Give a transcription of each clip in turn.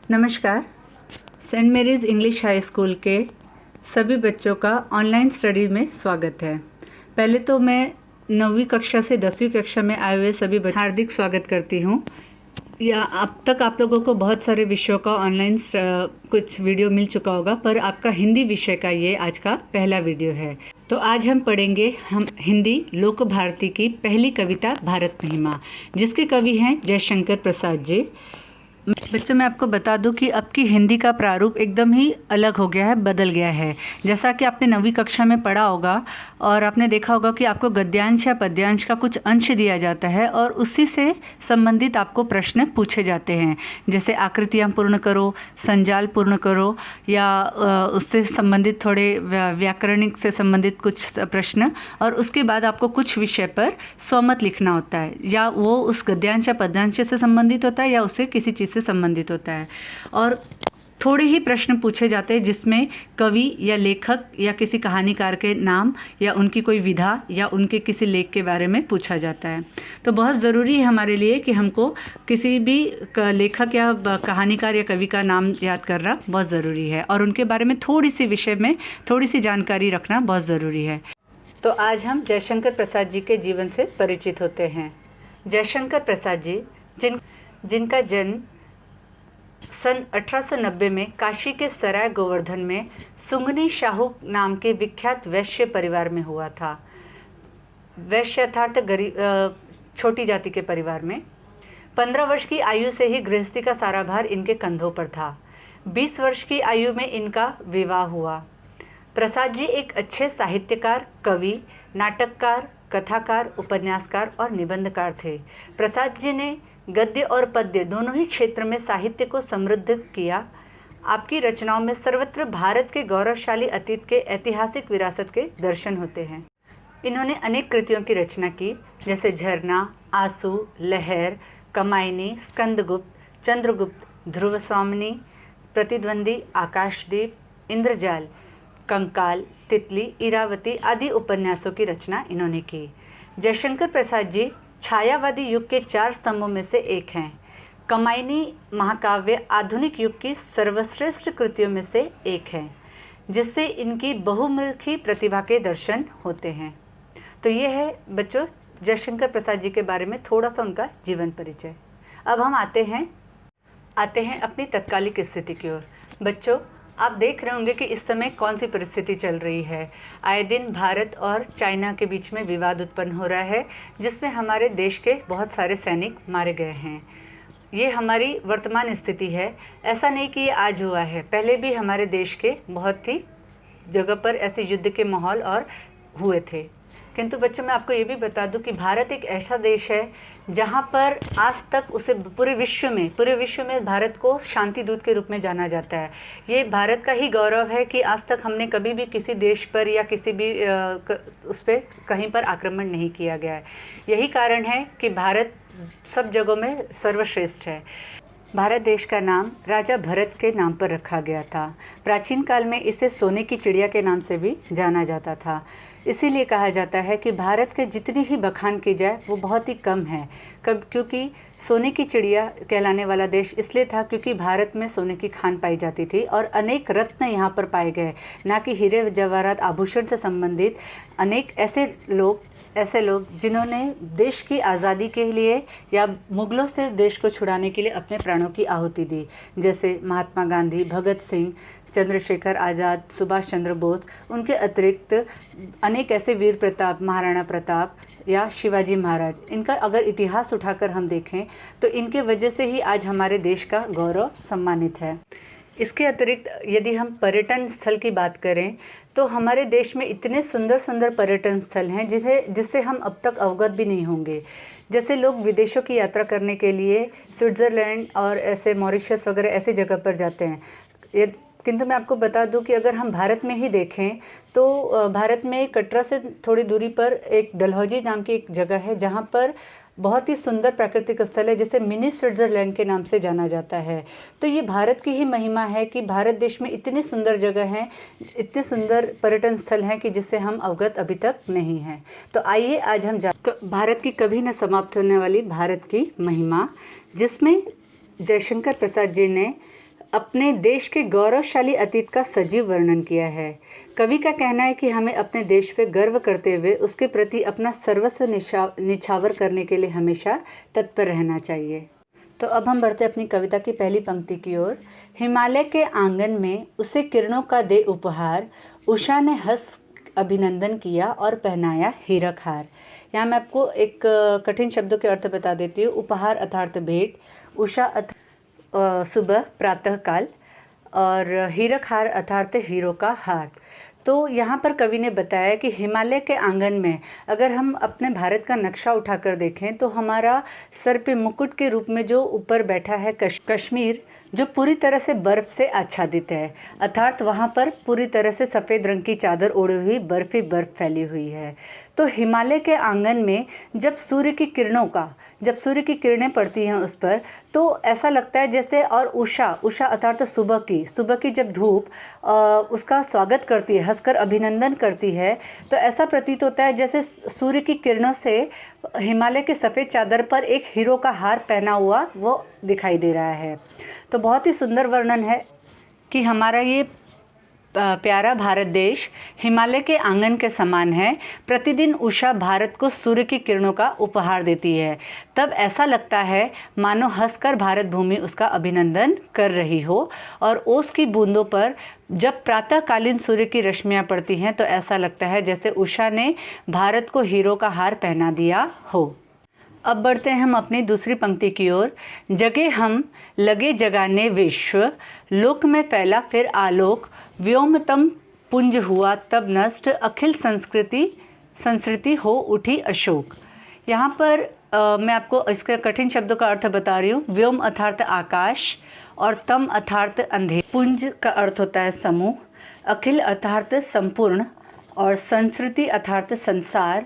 नमस्कार। Saint मेरीज़ English high school के सभी बच्चों का ऑनलाइन स्टडी में स्वागत है। पहले तो मैं 9वीं कक्षा से 10वीं कक्षा में आए हुए सभी बच्चों का हार्दिक स्वागत करती हूँ। या अब तक आप लोगों को बहुत सारे विषयों का ऑनलाइन कुछ वीडियो मिल चुका होगा, पर आपका हिंदी विषय का ये आज का पहला वीडियो है। तो आज हम पढ़ेंगे हिंदी लोक भारती की पहली कविता भारत महिमा, जिसके कवि हैं जयशंकर प्रसाद जी। बच्चों, मैं आपको बता दूं कि अब की हिंदी का प्रारूप एकदम ही अलग हो गया है, बदल गया है। जैसा कि आपने 9वीं कक्षा में पढ़ा होगा और आपने देखा होगा कि आपको गद्यांश या पद्यांश का कुछ अंश दिया जाता है और उसी से संबंधित आपको प्रश्न पूछे जाते हैं। जैसे आकृतियाँ पूर्ण करो, संजाल पूर्ण करो, या उससे संबंधित थोड़े व्याकरणिक से संबंधित कुछ प्रश्न, और उसके बाद आपको कुछ विषय पर स्वमत लिखना होता है, या वो उस गद्यांश या पद्यांश से संबंधित होता है या उससे किसी चीज़ से संबंधित होता है। और थोड़े ही प्रश्न पूछे जाते हैं जिसमें कवि या लेखक या किसी कहानीकार के नाम या उनकी कोई विधा या उनके किसी लेख के बारे में पूछा जाता है। तो बहुत ज़रूरी है हमारे लिए कि हमको किसी भी लेखक या कहानीकार या कवि का नाम याद करना बहुत ज़रूरी है, और उनके बारे में थोड़ी सी विषय में थोड़ी सी जानकारी रखना बहुत ज़रूरी है। तो आज हम जयशंकर प्रसाद जी के जीवन से परिचित होते हैं। जयशंकर प्रसाद जी जिनका जन्म सन 1890 में काशी के सराय गोवर्धन में सुंगनी शाहू नाम के विख्यात वैश्य परिवार में हुआ था। वैश्य अर्थात गरीब, छोटी जाति के परिवार में 15 वर्ष की आयु से ही गृहस्थी का सारा भार इनके कंधों पर था। 20 वर्ष की आयु में इनका विवाह हुआ। प्रसाद जी एक अच्छे साहित्यकार, कवि, नाटककार, कथाकार, उपन्यासकार और निबंधकार थे। प्रसाद जी ने गद्य और पद्य दोनों ही क्षेत्र में साहित्य को समृद्ध किया। आपकी रचनाओं में सर्वत्र भारत के गौरवशाली अतीत के ऐतिहासिक विरासत के दर्शन होते हैं। इन्होंने अनेक कृतियों की रचना की, जैसे झरना, आंसू, लहर, कमायनी, स्कंदगुप्त, चंद्रगुप्त, ध्रुव स्वामिनी, प्रतिद्वंदी, आकाशदीप, इंद्रजाल, कंकाल, तितली, इरावती आदि उपन्यासों की रचना इन्होंने की। जयशंकर प्रसाद जी छायावादी युग के 4 स्तंभों में से एक हैं। कमायनी महाकाव्य आधुनिक युग की सर्वश्रेष्ठ कृतियों में से एक है, जिससे इनकी बहुमुखी प्रतिभा के दर्शन होते हैं। तो ये है बच्चों जयशंकर प्रसाद जी के बारे में थोड़ा सा उनका जीवन परिचय। अब हम आते हैं अपनी तत्कालिक स्थिति की ओर। बच्चों, आप देख रहे होंगे कि इस समय कौन सी परिस्थिति चल रही है। आए दिन भारत और चाइना के बीच में विवाद उत्पन्न हो रहा है, जिसमें हमारे देश के बहुत सारे सैनिक मारे गए हैं। ये हमारी वर्तमान स्थिति है। ऐसा नहीं कि ये आज हुआ है, पहले भी हमारे देश के बहुत ही जगह पर ऐसे युद्ध के माहौल और हुए थे। किंतु बच्चों, मैं आपको ये भी बता दूं कि भारत एक ऐसा देश है जहाँ पर आज तक उसे पूरे विश्व में भारत को शांति दूत के रूप में जाना जाता है। ये भारत का ही गौरव है कि आज तक हमने कभी भी किसी देश पर या किसी भी उस पर कहीं पर आक्रमण नहीं किया गया है। यही कारण है कि भारत सब जगहों में सर्वश्रेष्ठ है। भारत देश का नाम राजा भरत के नाम पर रखा गया था। प्राचीन काल में इसे सोने की चिड़िया के नाम से भी जाना जाता था। इसीलिए कहा जाता है कि भारत के जितनी ही बखान की जाए वो बहुत ही कम है। क्योंकि सोने की चिड़िया कहलाने वाला देश इसलिए था क्योंकि भारत में सोने की खान पाई जाती थी और अनेक रत्न यहाँ पर पाए गए, ना कि हीरे जवाहरात आभूषण से संबंधित। अनेक ऐसे लोग जिन्होंने देश की आज़ादी के लिए या मुगलों से देश को छुड़ाने के लिए अपने प्राणों की आहुति दी, जैसे महात्मा गांधी, भगत सिंह, चंद्रशेखर आज़ाद, सुभाष चंद्र बोस। उनके अतिरिक्त अनेक ऐसे वीर प्रताप, महाराणा प्रताप या शिवाजी महाराज। इनका अगर इतिहास उठाकर हम देखें तो इनके वजह से ही आज हमारे देश का गौरव सम्मानित है। इसके अतिरिक्त यदि हम पर्यटन स्थल की बात करें तो हमारे देश में इतने सुंदर सुंदर पर्यटन स्थल हैं जिससे हम अब तक अवगत भी नहीं होंगे। जैसे लोग विदेशों की यात्रा करने के लिए स्विट्ज़रलैंड और ऐसे मॉरिशस वगैरह ऐसी जगह पर जाते हैं। किंतु मैं आपको बता दूं कि अगर हम भारत में ही देखें तो भारत में कटरा से थोड़ी दूरी पर एक डलहौजी नाम की एक जगह है, जहां पर बहुत ही सुंदर प्राकृतिक स्थल है, जिसे मिनी स्विट्ज़रलैंड के नाम से जाना जाता है। तो ये भारत की ही महिमा है कि भारत देश में इतनी सुंदर जगह हैं, इतने सुंदर पर्यटन स्थल हैं कि जिससे हम अवगत अभी तक नहीं हैं। तो आइए आज हम भारत की कभी न समाप्त होने वाली भारत की महिमा, जिसमें जयशंकर प्रसाद जी ने अपने देश के गौरवशाली अतीत का सजीव वर्णन किया है। कवि का कहना है कि हमें अपने देश पे गर्व करते हुए उसके प्रति अपना सर्वस्व निछावर करने के लिए हमेशा तत्पर रहना चाहिए। तो अब हम बढ़ते अपनी कविता की पहली पंक्ति की ओर। हिमालय के आंगन में उसे किरणों का दे उपहार, उषा ने हंस अभिनंदन किया और पहनाया हीरक हार। यहाँ मैं आपको एक कठिन शब्दों के अर्थ बता देती हूँ। उपहार अर्थात भेंट, उषा सुबह प्रातः काल, और हीरक हार अर्थात हीरो का हार। तो यहाँ पर कवि ने बताया कि हिमालय के आंगन में अगर हम अपने भारत का नक्शा उठाकर देखें तो हमारा सर पे मुकुट के रूप में जो ऊपर बैठा है कश्मीर, जो पूरी तरह से बर्फ़ से आच्छादित है, अर्थात वहाँ पर पूरी तरह से सफ़ेद रंग की चादर ओढ़ी हुई बर्फ़ ही बर्फ़ फैली हुई है। तो हिमालय के आंगन में जब सूर्य की किरणें पड़ती हैं उस पर, तो ऐसा लगता है जैसे, और उषा अर्थात तो सुबह की जब धूप उसका स्वागत करती है, हंसकर अभिनंदन करती है, तो ऐसा प्रतीत होता है जैसे सूर्य की किरणों से हिमालय के सफ़ेद चादर पर एक हीरो का हार पहना हुआ वो दिखाई दे रहा है। तो बहुत ही सुंदर वर्णन है कि हमारा ये प्यारा भारत देश हिमालय के आंगन के समान है। प्रतिदिन उषा भारत को सूर्य की किरणों का उपहार देती है। तब ऐसा लगता है मानो हंसकर भारत भूमि उसका अभिनंदन कर रही हो, और ओस की बूंदों पर जब प्रातःकालीन सूर्य की रश्मियाँ पड़ती हैं तो ऐसा लगता है जैसे उषा ने भारत को हीरो का हार पहना दिया हो। अब बढ़ते हैं हम अपनी दूसरी पंक्ति की ओर। जगे हम लगे जगाने विश्व, लोक में फैला फिर आलोक, व्योमतम पुंज हुआ तब नष्ट, अखिल संस्कृति हो उठी अशोक। यहाँ पर मैं आपको इसके कठिन शब्दों का अर्थ बता रही हूँ। व्योम अर्थात आकाश, और तम अर्थात अंधेर, पुंज का अर्थ होता है समूह, अखिल अर्थात संपूर्ण, और संस्कृति अर्थात संसार,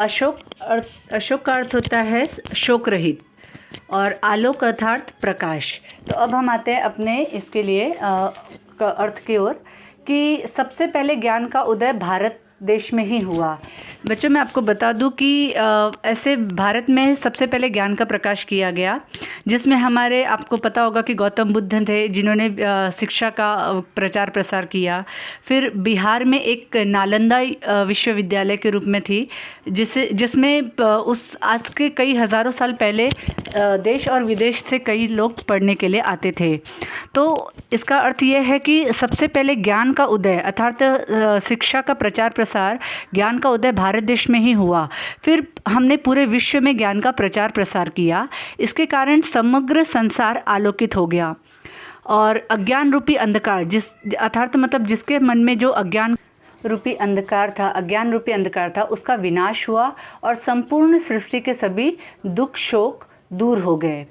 अशोक का अर्थ होता है शोक रहित, और आलोक अर्थात प्रकाश। तो अब हम आते हैं अपने इसके लिए अर्थ की ओर कि सबसे पहले ज्ञान का उदय भारत देश में ही हुआ। बच्चों मैं आपको बता दूं कि ऐसे भारत में सबसे पहले ज्ञान का प्रकाश किया गया, जिसमें हमारे आपको पता होगा कि गौतम बुद्ध थे जिन्होंने शिक्षा का प्रचार प्रसार किया। फिर बिहार में एक नालंदा विश्वविद्यालय के रूप में थी, जिसमें उस आज के कई हज़ारों साल पहले देश और विदेश से कई लोग पढ़ने के लिए आते थे। तो इसका अर्थ यह है कि सबसे पहले ज्ञान का उदय अर्थात शिक्षा का प्रचार प्रसार, ज्ञान का उदय भारत देश में ही हुआ। फिर हमने पूरे विश्व में ज्ञान का प्रचार प्रसार किया। इसके कारण समग्र संसार आलोकित हो गया, और अज्ञान रूपी अंधकार अर्थात मतलब जिसके मन में जो अज्ञान रूपी अंधकार था उसका विनाश हुआ, और संपूर्ण सृष्टि के सभी दुख शोक दूर हो गए।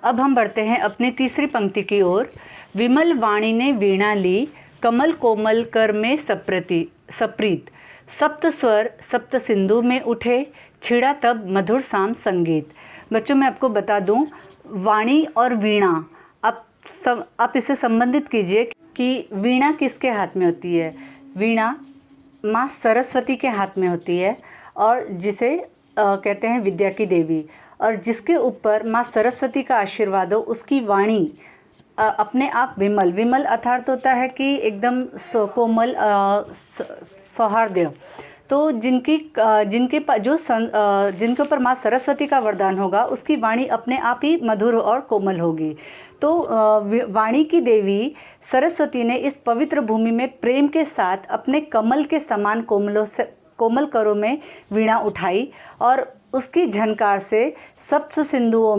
अब हम बढ़ते हैं अपनी तीसरी पंक्ति की ओर। विमल वाणी ने वीणा ली, कमल कोमल कर में सप्रीत, सप्त स्वर सप्त सिंधु में उठे, छिड़ा तब मधुर साम संगीत। बच्चों मैं आपको बता दूं, वाणी और वीणा आप इसे संबंधित कीजिए कि वीणा किसके हाथ में होती है। वीणा माँ सरस्वती के हाथ में होती है, और जिसे कहते हैं विद्या की देवी, और जिसके ऊपर माँ सरस्वती का आशीर्वाद हो उसकी वाणी अपने आप विमल अर्थात होता है कि एकदम कोमल सौहार्द्य। तो जिनके ऊपर माँ सरस्वती का वरदान होगा उसकी वाणी अपने आप ही मधुर और कोमल होगी। तो वाणी की देवी सरस्वती ने इस पवित्र भूमि में प्रेम के साथ अपने कमल के समान कोमल करों में वीणा उठाई, और उसकी झनकार से सप्त सिंधुओं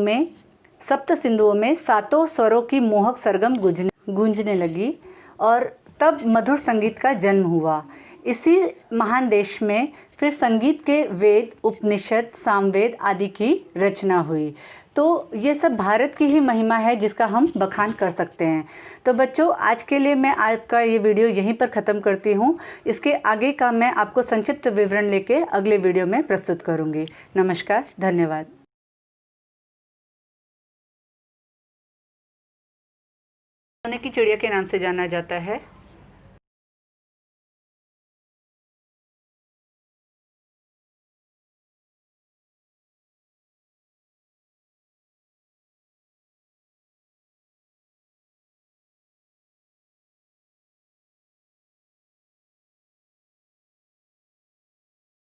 में सातों स्वरों की मोहक सरगम गूंजने लगी, और तब मधुर संगीत का जन्म हुआ। इसी महान देश में फिर संगीत के वेद, उपनिषद, सामवेद आदि की रचना हुई। तो ये सब भारत की ही महिमा है जिसका हम बखान कर सकते हैं। तो बच्चों आज के लिए मैं आपका ये वीडियो यहीं पर ख़त्म करती हूँ। इसके आगे का मैं आपको संक्षिप्त विवरण लेके अगले वीडियो में प्रस्तुत करूँगी। नमस्कार, धन्यवाद। सोने की चिड़िया के नाम से जाना जाता है।